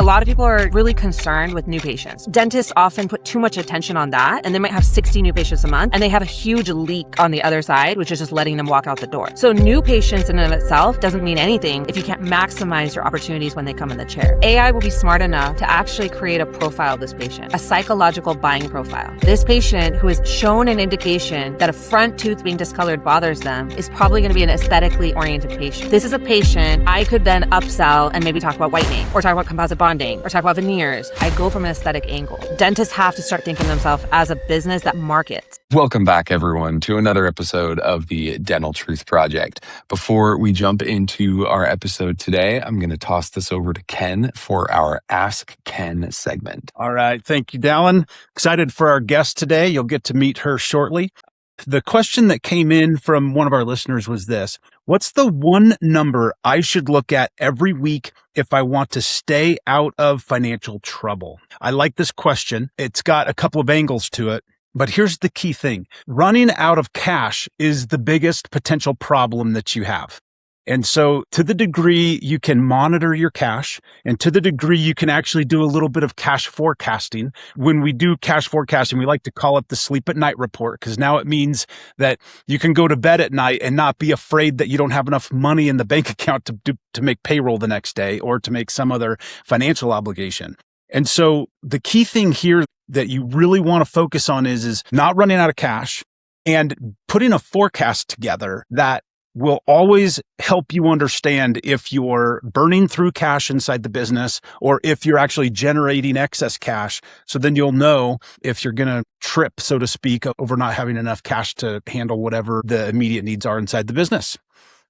lot of people are really concerned with new patients. Dentists often put too much attention on that, and they might have 60 new patients a month, and they have a huge leak on the other side, which is just letting them walk out the door. So new patients in and of itself doesn't mean anything if you can't maximize your opportunities when they come in the chair. AI will be smart enough to actually create a profile of this patient, a psychological buying profile. This patient who has shown an indication that a front tooth being discolored bothers them is probably going to be an aesthetically oriented patient. This is a patient I could then upsell and maybe talk about whitening, or talk about composite bonding, or talk about veneers. I go from an aesthetic angle. Dentists have to start thinking of themselves as a business that markets. Welcome back, everyone, to another episode of the Dental Truth Project. Before we jump into our episode today, I'm going to toss this over to Ken for our Ask Ken segment. All right. Thank you, Dallin. Excited for our guest today. You'll get to meet her shortly. The question that came in from one of our listeners was this: what's the one number I should look at every week if I want to stay out of financial trouble? I like this question. It's got a couple of angles to it, but here's the key thing. Running out of cash is the biggest potential problem that you have. And so to the degree you can monitor your cash, and to the degree you can actually do a little bit of cash forecasting. When we do cash forecasting, we like to call it the sleep at night report, because now it means that you can go to bed at night and not be afraid that you don't have enough money in the bank account to make payroll the next day or to make some other financial obligation. And so the key thing here that you really want to focus on is not running out of cash and putting a forecast together that will always help you understand if you're burning through cash inside the business or if you're actually generating excess cash. So then you'll know if you're going to trip, so to speak, over not having enough cash to handle whatever the immediate needs are inside the business.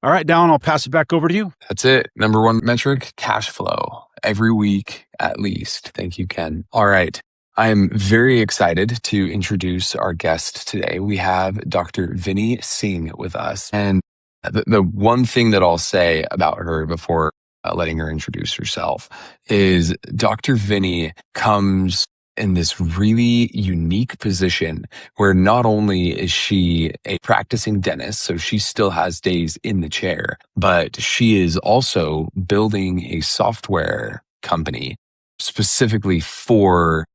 All right, Dallin, I'll pass it back over to you. That's it. Number one metric, cash flow. Every week, at least. Thank you, Ken. All right. I am very excited to introduce our guest today. We have Dr. Vinni Singh with us. And the one thing that I'll say about her before letting her introduce herself is Dr. Vinni comes in this really unique position where not only is she a practicing dentist, so she still has days in the chair, but she is also building a software company specifically for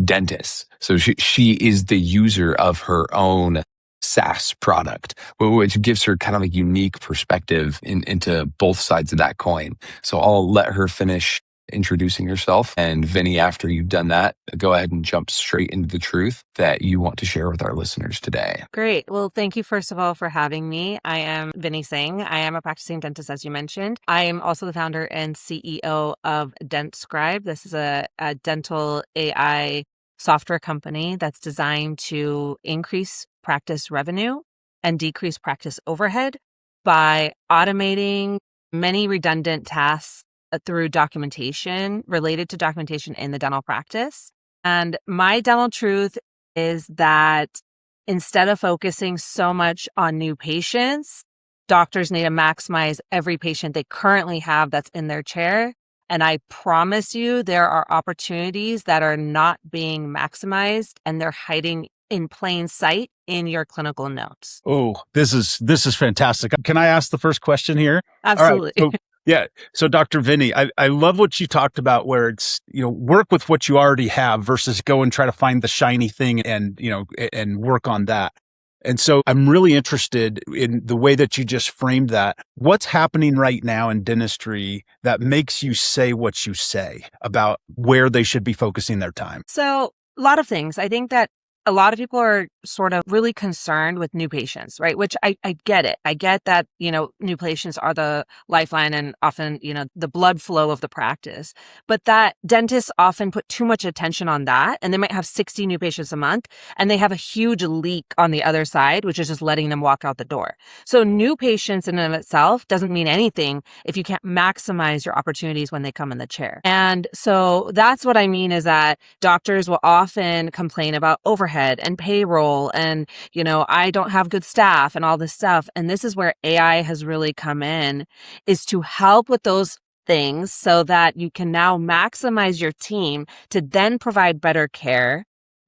dentists. So she is the user of her own SaaS product, which gives her kind of a unique perspective into both sides of that coin. So I'll let her finish introducing herself. And Vinni, after you've done that, go ahead and jump straight into the truth that you want to share with our listeners today. Great. Well, thank you, first of all, for having me. I am Vinni Singh. I am a practicing dentist, as you mentioned. I am also the founder and CEO of DentScribe. This is a dental AI software company that's designed to increase practice revenue and decrease practice overhead by automating many redundant tasks through documentation related to documentation in the dental practice. And my dental truth is that instead of focusing so much on new patients, doctors need to maximize every patient they currently have that's in their chair. And I promise you, there are opportunities that are not being maximized and they're hiding in plain sight in your clinical notes. Oh, this is fantastic. Can I ask the first question here? Absolutely. All right, yeah. So Dr. Vinni, I love what you talked about where it's, work with what you already have versus go and try to find the shiny thing and work on that. And so I'm really interested in the way that you just framed that. What's happening right now in dentistry that makes you say what you say about where they should be focusing their time? So a lot of things. I think that a lot of people are sort of really concerned with new patients, right? Which I get it. I get that, new patients are the lifeline and often, the blood flow of the practice. But that dentists often put too much attention on that. And they might have 60 new patients a month and they have a huge leak on the other side, which is just letting them walk out the door. So new patients in and of itself doesn't mean anything if you can't maximize your opportunities when they come in the chair. And so that's what I mean is that doctors will often complain about overhead and payroll and, I don't have good staff and all this stuff. And this is where AI has really come in, is to help with those things so that you can now maximize your team to then provide better care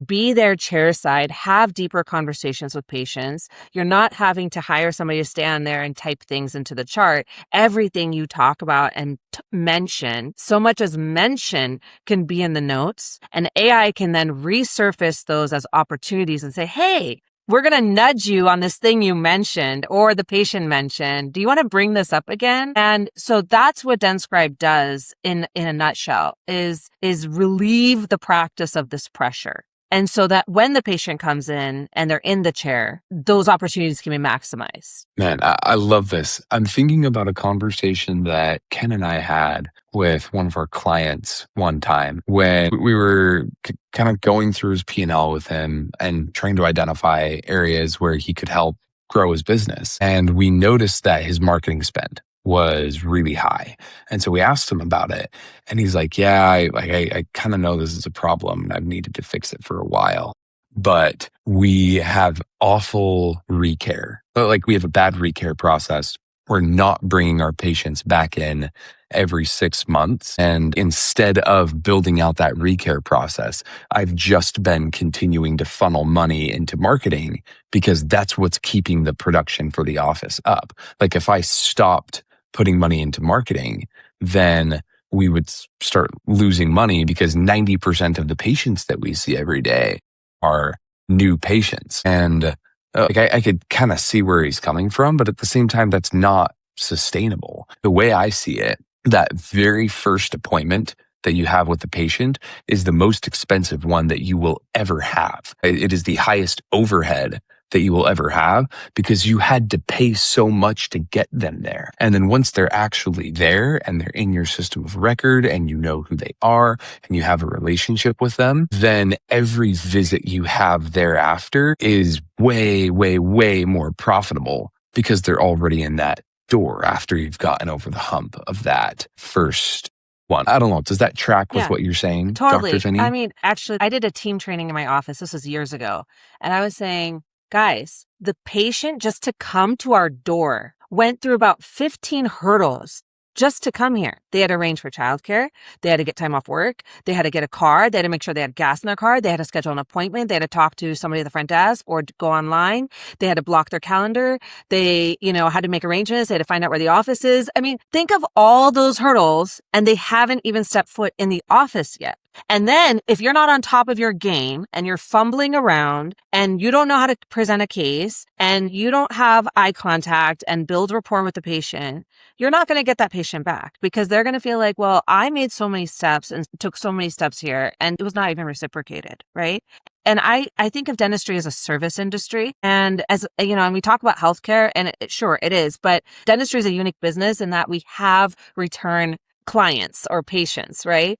be their chair side, have deeper conversations with patients. You're not having to hire somebody to stand there and type things into the chart. Everything you talk about and mention, so much as mention, can be in the notes, and AI can then resurface those as opportunities and say, hey, we're going to nudge you on this thing you mentioned or the patient mentioned. Do you want to bring this up again? And so that's what DentScribe does in a nutshell, is relieve the practice of this pressure. And so that when the patient comes in and they're in the chair, those opportunities can be maximized. Man, I love this. I'm thinking about a conversation that Ken and I had with one of our clients one time when we were kind of going through his P&L with him and trying to identify areas where he could help grow his business. And we noticed that his marketing spend was really high. And so we asked him about it. And he's like, yeah, I kind of know this is a problem and I've needed to fix it for a while. But we have awful recare. Like we have a bad recare process. We're not bringing our patients back in every 6 months. And instead of building out that recare process, I've just been continuing to funnel money into marketing because that's what's keeping the production for the office up. Like if I stopped putting money into marketing, then we would start losing money because 90% of the patients that we see every day are new patients. And I could kind of see where he's coming from, but at the same time, that's not sustainable. The way I see it, that very first appointment that you have with the patient is the most expensive one that you will ever have. It is the highest overhead that you will ever have because you had to pay so much to get them there. And then once they're actually there and they're in your system of record and you know who they are and you have a relationship with them, then every visit you have thereafter is way, way, way more profitable because they're already in that door after you've gotten over the hump of that first one. I don't know. Does that track with what you're saying, Totally. Dr. Vinny? I mean, actually, I did a team training in my office. This was years ago. And I was saying, guys, the patient just to come to our door went through about 15 hurdles just to come here. They had to arrange for childcare. They had to get time off work. They had to get a car. They had to make sure they had gas in their car. They had to schedule an appointment. They had to talk to somebody at the front desk or go online. They had to block their calendar. They, had to make arrangements. They had to find out where the office is. I mean, think of all those hurdles and they haven't even stepped foot in the office yet. And then if you're not on top of your game and you're fumbling around and you don't know how to present a case and you don't have eye contact and build rapport with the patient, you're not going to get that patient back because they're going to feel like, well, I made so many steps and took so many steps here and it was not even reciprocated, right? And I think of dentistry as a service industry. And as, and we talk about healthcare and sure it is, but dentistry is a unique business in that we have return clients or patients, right?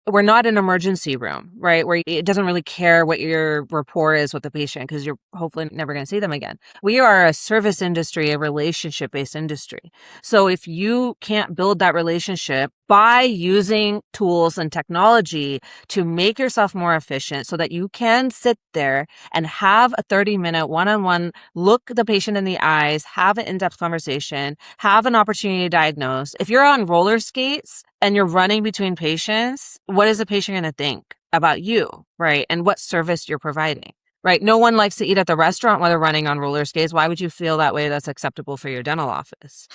We're not an emergency room, right? Where it doesn't really care what your rapport is with the patient because you're hopefully never going to see them again. We are a service industry, a relationship-based industry. So if you can't build that relationship by using tools and technology to make yourself more efficient so that you can sit there and have a 30-minute one-on-one, look the patient in the eyes, have an in-depth conversation, have an opportunity to diagnose. If you're on roller skates and you're running between patients, what is the patient going to think about you, right? And what service you're providing, right? No one likes to eat at the restaurant while they're running on roller skates. Why would you feel that way that's acceptable for your dental office?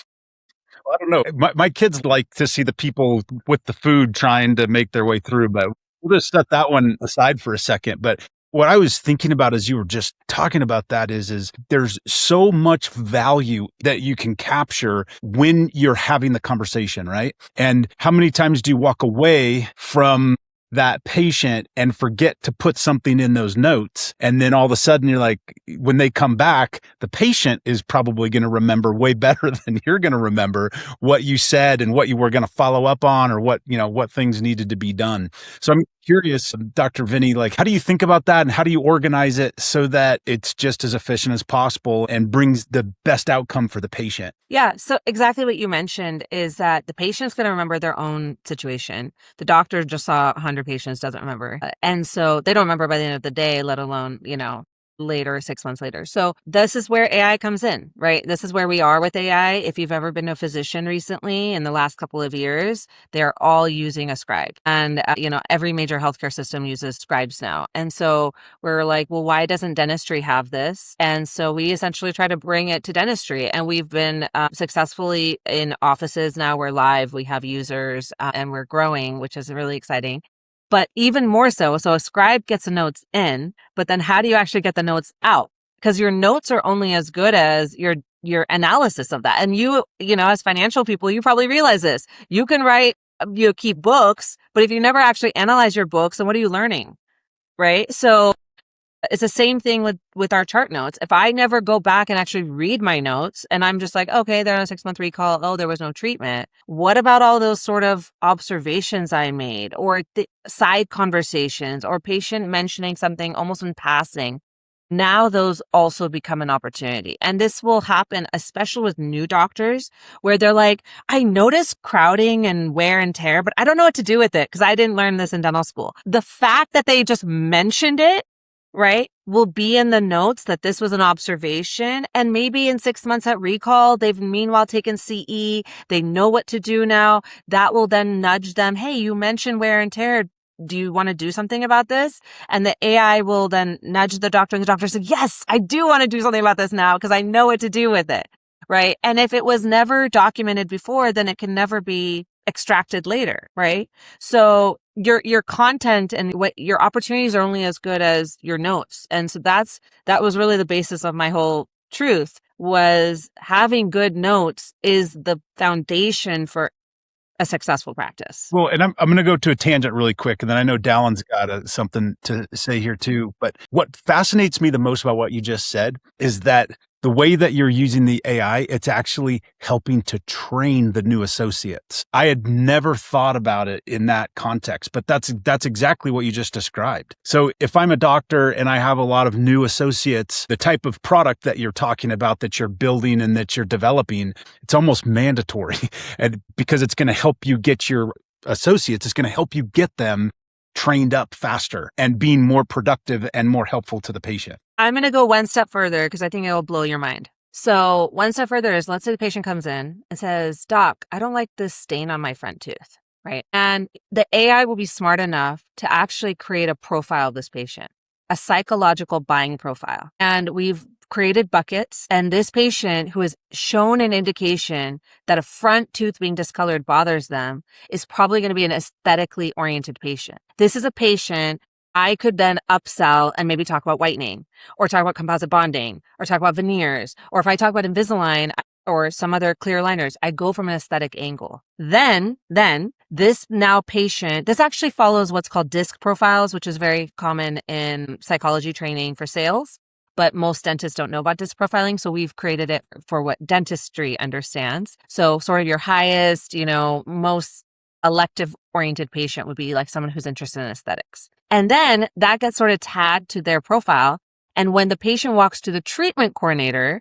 I don't know. My kids like to see the people with the food trying to make their way through, but we'll just set that one aside for a second. But what I was thinking about as you were just talking about that is there's so much value that you can capture when you're having the conversation, right? And how many times do you walk away from that patient and forget to put something in those notes? And then all of a sudden you're like, when they come back, the patient is probably going to remember way better than you're going to remember what you said and what you were going to follow up on or what things needed to be done. So I'm curious, Dr. Vinny, like, how do you think about that and how do you organize it so that it's just as efficient as possible and brings the best outcome for the patient? Yeah. So exactly what you mentioned is that the patient's going to remember their own situation. The doctor just saw 100 patients, doesn't remember. And so they don't remember by the end of the day, let alone, later, 6 months later. So this is where AI comes in, right? This is where we are with AI. If you've ever been to a physician recently in the last couple of years, they're all using a scribe. And, every major healthcare system uses scribes now. And so we're like, well, why doesn't dentistry have this? And so we essentially try to bring it to dentistry. And we've been successfully in offices now. We're live, we have users, and we're growing, which is really exciting. But even more so a scribe gets the notes in, but then how do you actually get the notes out? Because your notes are only as good as your analysis of that. And as financial people, you probably realize this. You can write, keep books, but if you never actually analyze your books, then what are you learning? Right? So it's the same thing with our chart notes. If I never go back and actually read my notes and I'm just like, okay, they're on a 6-month recall. Oh, there was no treatment. What about all those sort of observations I made or the side conversations or patient mentioning something almost in passing? Now those also become an opportunity. And this will happen, especially with new doctors where they're like, I notice crowding and wear and tear, but I don't know what to do with it because I didn't learn this in dental school. The fact that they just mentioned it, right, will be in the notes that this was an observation. And maybe in 6 months at recall, they've meanwhile taken CE. They know what to do now. That will then nudge them. Hey, you mentioned wear and tear. Do you want to do something about this? And the AI will then nudge the doctor and the doctor says, yes, I do want to do something about this now because I know what to do with it. Right. And if it was never documented before, then it can never be extracted later. Right. So your content and what your opportunities are only as good as your notes. And so that was really the basis of my whole truth, was having good notes is the foundation for a successful practice. Well, and I'm going to go to a tangent really quick, and then I know Dallin's got something to say here too. But what fascinates me the most about what you just said is that the way that you're using the AI, it's actually helping to train the new associates. I had never thought about it in that context, but that's exactly what you just described. So if I'm a doctor and I have a lot of new associates, the type of product that you're talking about that you're building and that you're developing, it's almost mandatory. And because it's going to help you get your associates, it's going to help you get them trained up faster and being more productive and more helpful to the patient. I'm going to go one step further because I think it will blow your mind. So one step further is, let's say the patient comes in and says, Doc, I don't like this stain on my front tooth, right? And the AI will be smart enough to actually create a profile of this patient, a psychological buying profile. And we've created buckets. And this patient who has shown an indication that a front tooth being discolored bothers them is probably going to be an aesthetically oriented patient. This is a patient I could then upsell and maybe talk about whitening or talk about composite bonding or talk about veneers. Or if I talk about Invisalign or some other clear aligners, I go from an aesthetic angle. Then this now patient, this actually follows what's called DISC profiles, which is very common in psychology training for sales. But most dentists don't know about DISC profiling. So we've created it for what dentistry understands. So sort of your highest, most elective oriented patient would be like someone who's interested in aesthetics. And then that gets sort of tagged to their profile. And when the patient walks to the treatment coordinator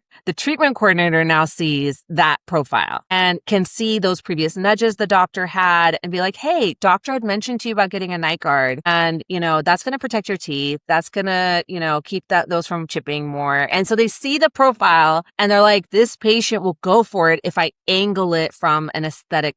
now sees that profile and can see those previous nudges the doctor had and be like, hey, doctor had mentioned to you about getting a night guard. And, that's going to protect your teeth. That's going to, keep those from chipping more. And so they see the profile and they're like, this patient will go for it if I angle it from an aesthetic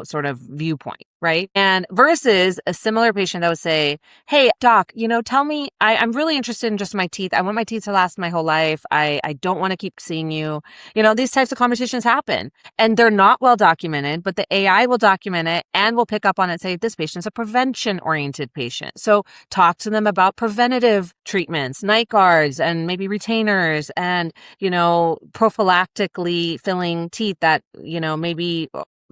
sort of viewpoint, right? And versus a similar patient that would say, hey, doc, tell me, I'm really interested in just my teeth. I want my teeth to last my whole life. I don't want to keep seeing you. These types of conversations happen and they're not well documented, but the AI will document it and will pick up on it and say, this patient's a prevention-oriented patient. So talk to them about preventative treatments, night guards, and maybe retainers and, prophylactically filling teeth that,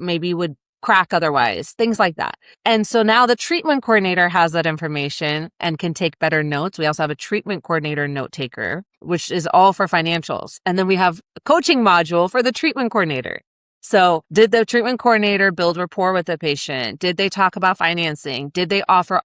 maybe would crack otherwise, things like that. And so now the treatment coordinator has that information and can take better notes. We also have a treatment coordinator note taker, which is all for financials. And then we have a coaching module for the treatment coordinator. So did the treatment coordinator build rapport with the patient? Did they talk about financing? Did they offer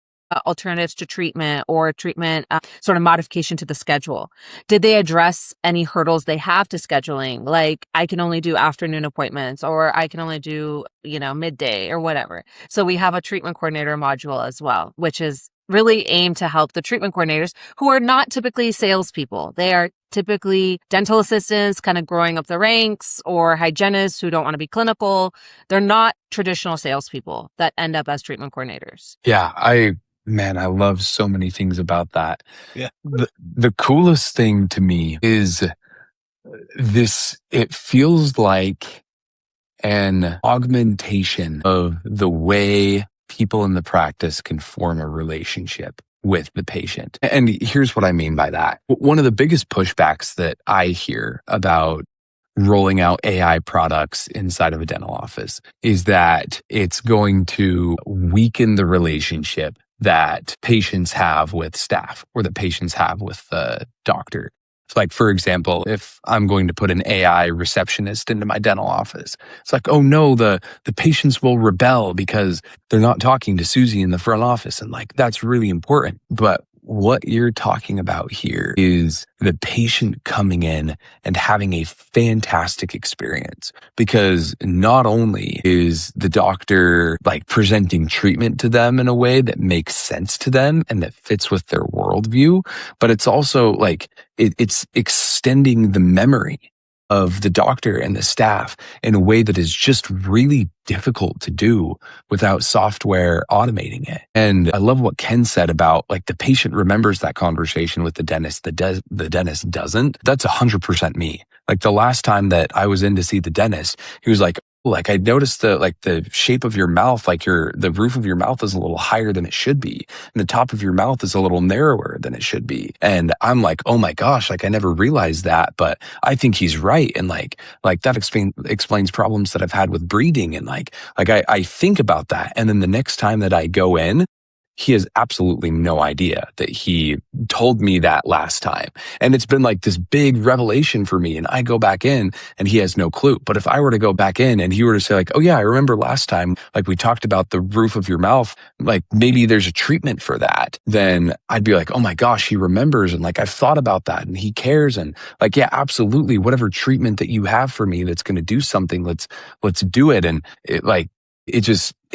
alternatives to treatment or treatment sort of modification to the schedule? Did they address any hurdles they have to scheduling? Like I can only do afternoon appointments or I can only do, midday or whatever. So we have a treatment coordinator module as well, which is really aim to help the treatment coordinators who are not typically salespeople. They are typically dental assistants kind of growing up the ranks, or hygienists who don't want to be clinical. They're not traditional salespeople that end up as treatment coordinators. Yeah, man, I love so many things about that. Yeah. The coolest thing to me is it feels like an augmentation of the way people in the practice can form a relationship with the patient. And here's what I mean by that. One of the biggest pushbacks that I hear about rolling out AI products inside of a dental office is that it's going to weaken the relationship that patients have with staff or that patients have with the doctor. So like, for example, if I'm going to put an AI receptionist into my dental office, it's like, oh no, the patients will rebel because they're not talking to Susie in the front office. And like, that's really important. But what you're talking about here is the patient coming in and having a fantastic experience, because not only is the doctor like presenting treatment to them in a way that makes sense to them and that fits with their worldview, but it's also like it's extending the memory of the doctor and the staff in a way that is just really difficult to do without software automating it. And I love what Ken said about like the patient remembers that conversation with the dentist, the dentist doesn't. That's 100% me. Like the last time that I was in to see the dentist, he was like I noticed the shape of your mouth, like the roof of your mouth is a little higher than it should be, and the top of your mouth is a little narrower than it should be. And I'm like, oh my gosh, like I never realized that, but I think he's right. And like that explains problems that I've had with breathing. And I think about that. And then the next time that I go in, he has absolutely no idea that he told me that last time. And it's been like this big revelation for me. And I go back in and he has no clue. But if I were to go back in and he were to say like, oh yeah, I remember last time, like we talked about the roof of your mouth, like maybe there's a treatment for that, then I'd be like, oh my gosh, he remembers. And like, I've thought about that and he cares. And like, yeah, absolutely. Whatever treatment that you have for me that's going to do something, let's do it. And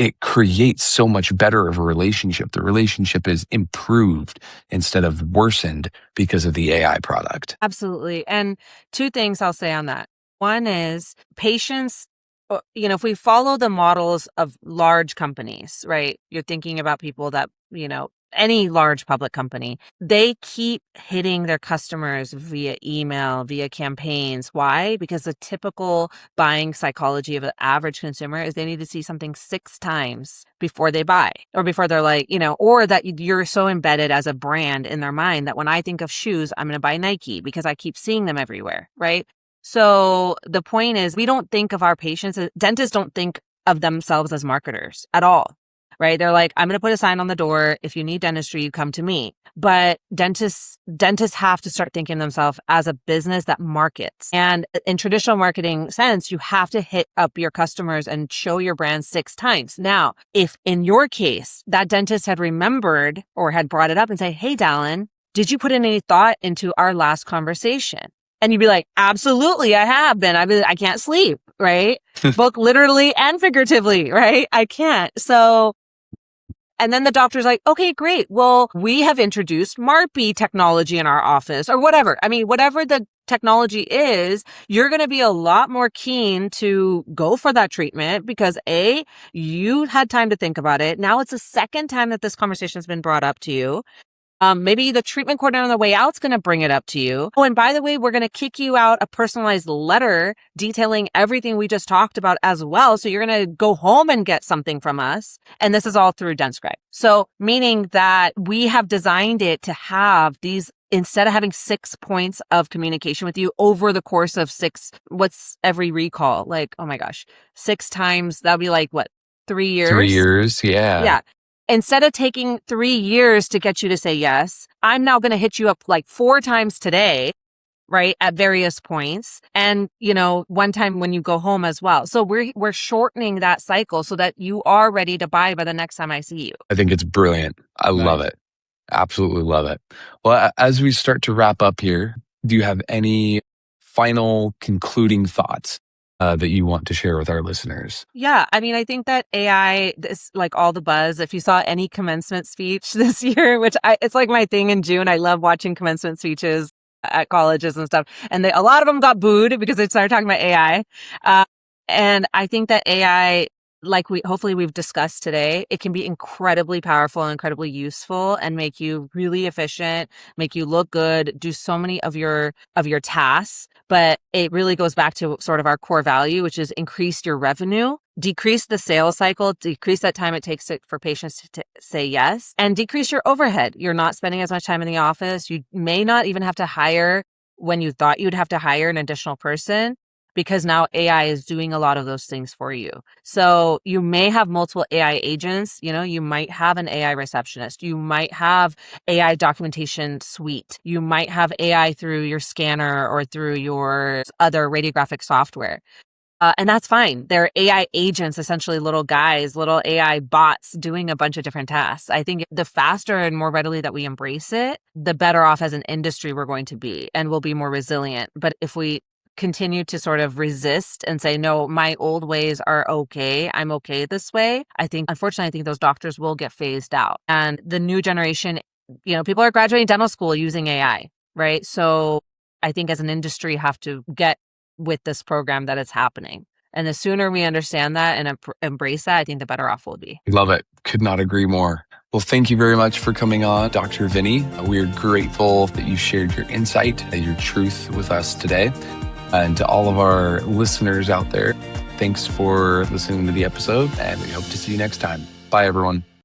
it creates so much better of a relationship. The relationship is improved instead of worsened because of the AI product. Absolutely. And two things I'll say on that. One is patients, if we follow the models of large companies, right? You're thinking about people that, any large public company, they keep hitting their customers via email, via campaigns. Why? Because the typical buying psychology of an average consumer is they need to see something 6 times before they buy, or before they're like, or that you're so embedded as a brand in their mind that when I think of shoes, I'm going to buy Nike because I keep seeing them everywhere, right? So the point is, we don't think of our patients, dentists don't think of themselves as marketers at all. Right? They're like, I'm going to put a sign on the door. If you need dentistry, you come to me. But dentists have to start thinking of themselves as a business that markets. And in traditional marketing sense, you have to hit up your customers and show your brand 6 times. Now, if in your case, that dentist had remembered or had brought it up and say, hey, Dallin, did you put in any thought into our last conversation? And you'd be like, absolutely, I have been. I can't sleep, right? Both literally and figuratively, right? I can't. So, and then the doctor's like, okay, great. Well, we have introduced MARPI technology in our office or whatever. I mean, whatever the technology is, you're going to be a lot more keen to go for that treatment because A, you had time to think about it. Now it's the second time that this conversation has been brought up to you. Maybe the treatment coordinator on the way out is going to bring it up to you. Oh, and by the way, we're going to kick you out a personalized letter detailing everything we just talked about as well. So you're going to go home and get something from us. And this is all through DentScribe. So meaning that we have designed it to have these, instead of having 6 points of communication with you over the course of 6, what's every recall? Like, oh my gosh, 6 times, that'll be like what, 3 years? 3 years, yeah. Yeah. Instead of taking 3 years to get you to say yes, I'm now going to hit you up like 4 times today, right? At various points. And, one time when you go home as well. So we're shortening that cycle so that you are ready to buy by the next time I see you. I think it's brilliant. I love it. Absolutely love it. Well, as we start to wrap up here, do you have any final concluding thoughts? that you want to share with our listeners? Yeah, I mean, I think that AI, this like all the buzz. If you saw any commencement speech this year, it's like my thing in June. I love watching commencement speeches at colleges and stuff, and a lot of them got booed because they started talking about AI. And I think that AI, like hopefully we've discussed today, it can be incredibly powerful and incredibly useful and make you really efficient, make you look good, do so many of your tasks. But it really goes back to sort of our core value, which is increase your revenue, decrease the sales cycle, decrease that time it takes for patients to say yes, and decrease your overhead. You're not spending as much time in the office. You may not even have to hire when you thought you'd have to hire an additional person, because now AI is doing a lot of those things for you. So you may have multiple AI agents. You might have an AI receptionist. You might have AI documentation suite. You might have AI through your scanner or through your other radiographic software. And that's fine. They're AI agents, essentially little guys, little AI bots doing a bunch of different tasks. I think the faster and more readily that we embrace it, the better off as an industry we're going to be, and we'll be more resilient. But if we continue to sort of resist and say, no, my old ways are okay, I'm okay this way, unfortunately, I think those doctors will get phased out. And the new generation, people are graduating dental school using AI, right? So I think as an industry have to get with this program that it's happening. And the sooner we understand that and embrace that, I think the better off we'll be. Love it. Could not agree more. Well, thank you very much for coming on, Dr. Vinni. We are grateful that you shared your insight and your truth with us today. And to all of our listeners out there, thanks for listening to the episode, and we hope to see you next time. Bye, everyone.